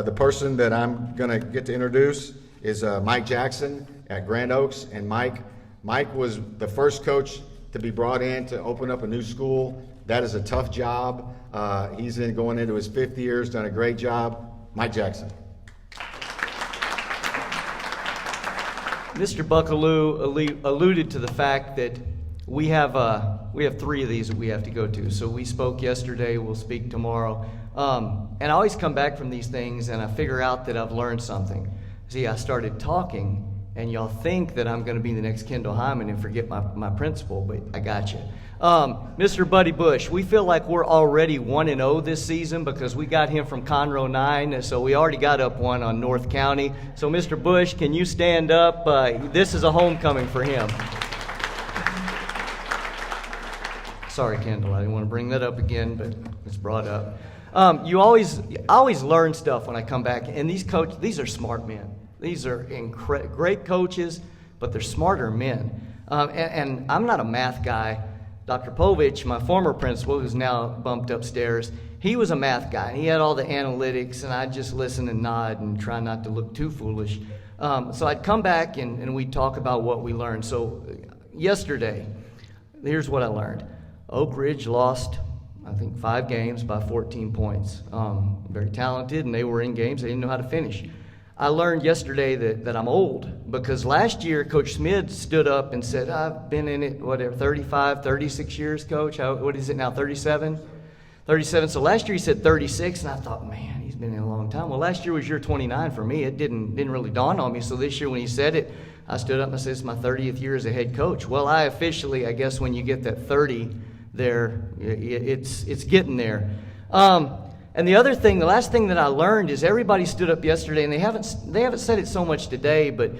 The person that I'm going to get to introduce is Mike Jackson at Grand Oaks. And Mike was the first coach to be brought in to open up a new school. That is a tough job. He's going into his 5th year, done a great job. Mike Jackson. Mr. Buckaloo alluded to the fact that we have 3 of these that we have to go to. So we spoke yesterday, we'll speak tomorrow. And I always come back from these things and I figure out that I've learned something. See, I started talking and y'all think that I'm going to be the next Kendall Hyman and forget my principal, but I got you. Mr. Buddy Bush, we feel like we're already 1-0 this season because we got him from Conroe 9, so we already got up 1 on North County. So Mr. Bush, can you stand up? This is a homecoming for him. Sorry, Kendall, I didn't want to bring that up again, but it's brought up. I always learn stuff when I come back, and these are smart men. These are great coaches, but they're smarter men. And I'm not a math guy. Dr. Povich, my former principal, who's now bumped upstairs, he was a math guy, and he had all the analytics, and I'd just listen and nod and try not to look too foolish. So I'd come back, and we'd talk about what we learned. So yesterday, here's what I learned. Oak Ridge lost, I think, 5 games by 14 points. Very talented, and they were in games they didn't know how to finish. I learned yesterday that I'm old because last year Coach Smith stood up and said, I've been in it, 35, 36 years, Coach. What is it now, 37? 37. So last year he said 36, and I thought, man, he's been in a long time. Well, last year was year 29 for me. It didn't really dawn on me. So this year when he said it, I stood up and I said, it's my 30th year as a head coach. Well, I officially, I guess when you get that 30 there, it's getting there. And the last thing that I learned is everybody stood up yesterday, and they haven't said it so much today, but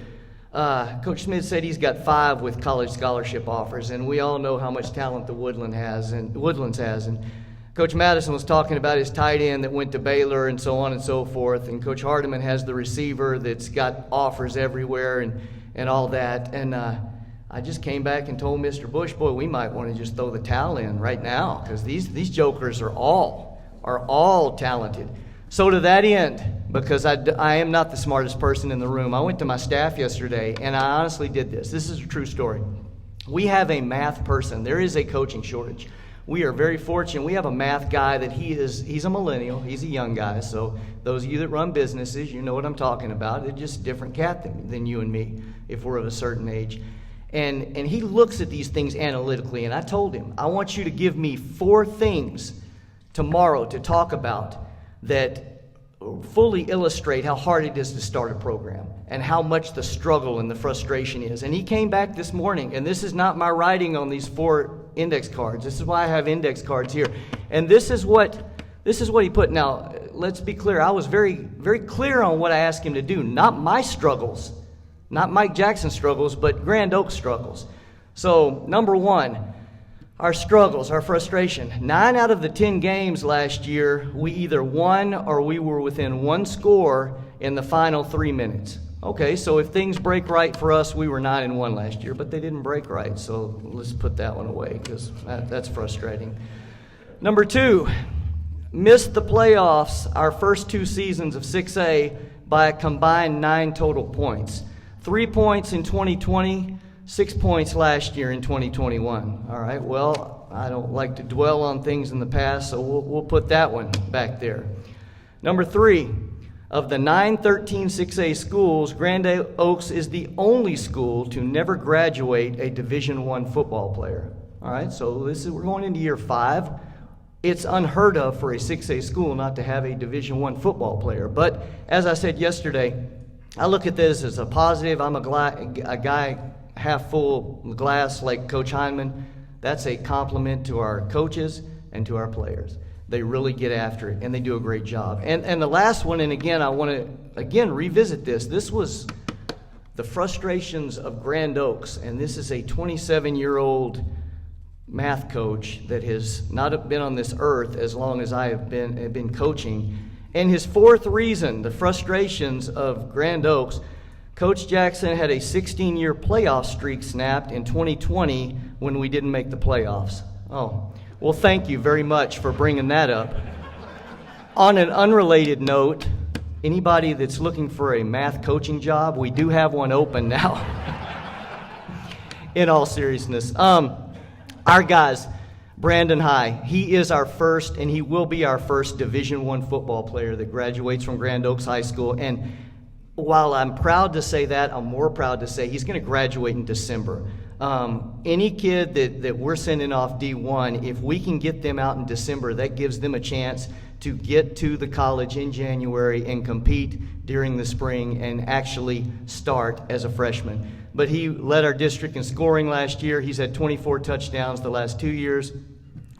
Coach Smith said he's got 5 with college scholarship offers, and we all know how much talent the Woodlands has. And Coach Madison was talking about his tight end that went to Baylor and so on and so forth, and Coach Hardiman has the receiver that's got offers everywhere and all that. And I just came back and told Mr. Bush, boy, we might want to just throw the towel in right now because these jokers are all talented. So to that end, because I am not the smartest person in the room, I went to my staff yesterday and I honestly did this. This is a true story. We have a math person. There is a coaching shortage. We are very fortunate. We have a math guy that he's a millennial. He's a young guy. So those of you that run businesses, you know what I'm talking about. They're just a different cat than you and me if we're of a certain age. And he looks at these things analytically, and I told him, I want you to give me 4 things tomorrow to talk about that fully illustrate how hard it is to start a program and how much the struggle and the frustration is. And he came back this morning, and this is not my writing on these 4 index cards. This is why I have index cards here. And this is what he put. Now, let's be clear. I was very, very clear on what I asked him to do. Not my struggles, not Mike Jackson's struggles, but Grand Oaks struggles. So, number 1, our struggles, our frustration. 9 out of the 10 games last year, we either won or we were within 1 score in the final 3 minutes. Okay, so if things break right for us, we were 9-1 last year, but they didn't break right, so let's put that one away because that's frustrating. Number 2, missed the playoffs our first 2 seasons of 6A by a combined 9 total points. 3 points in 2020, 6 points last year in 2021. All right, well, I don't like to dwell on things in the past, so we'll put that one back there. Number 3, of the 913 6A schools, Grand Oaks is the only school to never graduate a Division I football player. All right, so we're going into year 5. It's unheard of for a 6A school not to have a Division I football player. But as I said yesterday, I look at this as a positive. I'm a guy half full glass like Coach Hyman. That's a compliment to our coaches and to our players. They really get after it, and they do a great job. And the last one, and again, I want to revisit this. This was the frustrations of Grand Oaks, and this is a 27-year-old math coach that has not been on this earth as long as I have been coaching. And his 4th reason, the frustrations of Grand Oaks, Coach Jackson had a 16-year playoff streak snapped in 2020 when we didn't make the playoffs. Oh, well, thank you very much for bringing that up. On an unrelated note, anybody that's looking for a math coaching job, we do have one open now. In all seriousness. Our guys, Brandon High, he is our first, and he will be our first Division I football player that graduates from Grand Oaks High School. And while I'm proud to say that, I'm more proud to say he's going to graduate in December. Any kid that we're sending off D1, if we can get them out in December, that gives them a chance to get to the college in January and compete during the spring and actually start as a freshman. But he led our district in scoring last year. He's had 24 touchdowns the last 2 years.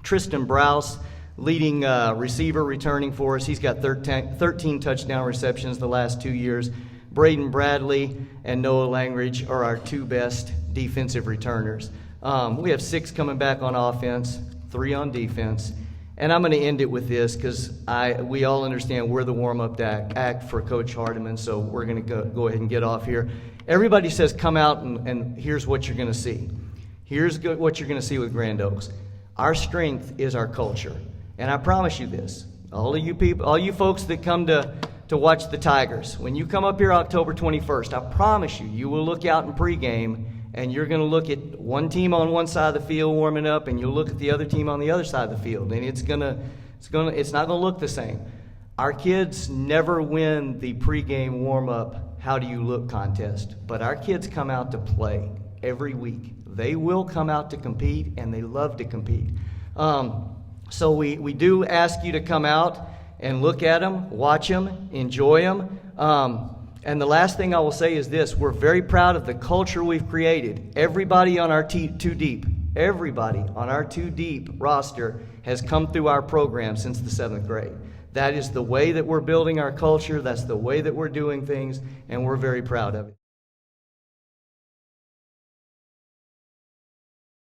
Tristan Browse, leading receiver, returning for us. He's got 13 touchdown receptions the last 2 years. Braden Bradley and Noah Langridge are our two best defensive returners. We have 6 coming back on offense, 3 on defense. And I'm going to end it with this because we all understand we're the warm-up act for Coach Hardiman, so we're going to go ahead and get off here. Everybody says come out and here's what you're going to see. Here's what you're going to see with Grand Oaks. Our strength is our culture. And I promise you this, all of you people, all you folks that come to watch the Tigers, when you come up here October 21st, I promise you will look out in pregame and you're going to look at one team on one side of the field warming up, and you'll look at the other team on the other side of the field, and it's not going to look the same. Our kids never win the pregame warm-up "How do you look" contest, but our kids come out to play every week. They will come out to compete, and they love to compete. So we do ask you to come out and look at them, watch them, enjoy them. And the last thing I will say is this: we're very proud of the culture we've created. Everybody on our Two Deep roster has come through our program since the 7th grade. That is the way that we're building our culture. That's the way that we're doing things, and we're very proud of it.